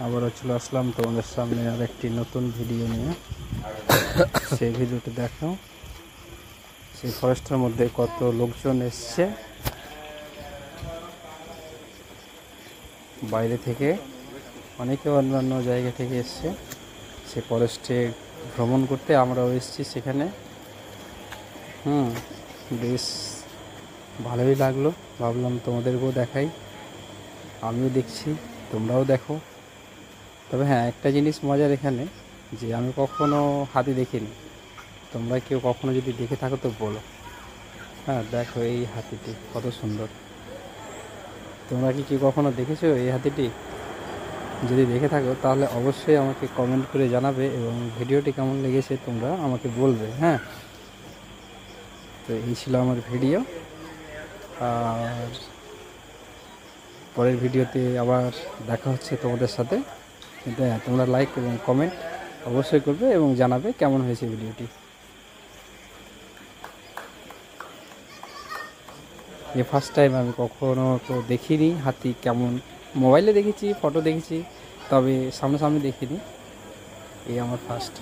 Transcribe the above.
আবারও চলে আসলাম তোমাদের সামনে আর একটি নতুন ভিডিও নিয়ে। সেই ভিডিওটি দেখো, সেই ফরেস্টের মধ্যে কত লোকজন এসছে বাইরে থেকে, অনেকে অন্যান্য জায়গা থেকে এসছে সে ফরেস্টে ভ্রমণ করতে। আমরাও এসেছি সেখানে। বেশ ভালোই লাগলো, ভাবলাম তোমাদেরকেও দেখাই। আমিও দেখছি, তোমরাও দেখো। তবে হ্যাঁ, একটা জিনিস মজার এখানে, যে আমি কখনো হাতি দেখিনি। তোমরা কেউ কখনো যদি দেখে থাকো তো বলো। হ্যাঁ, দেখো এই হাতিটি কত সুন্দর। তোমরা কি কেউ কখনো দেখেছো এই হাতিটি? যদি দেখে থাকো তাহলে অবশ্যই আমাকে কমেন্ট করে জানাবে, এবং ভিডিওটি কেমন লেগেছে তোমরা আমাকে বলবে। হ্যাঁ, তো এই ছিল আমার ভিডিও। আর পরের ভিডিওতে আবার দেখা হচ্ছে তোমাদের সাথে। কিন্তু হ্যাঁ, তোমরা লাইক এবং কমেন্ট অবশ্যই করবে এবং জানাবে কেমন হয়েছে ভিডিওটি। এই ফার্স্ট টাইম, আমি কখনো তো দেখিনি হাতি কেমন। মোবাইলে দেখেছি, ফটো দেখেছি, তবে সামনাসামনি দেখিনি। এই আমার ফার্স্ট।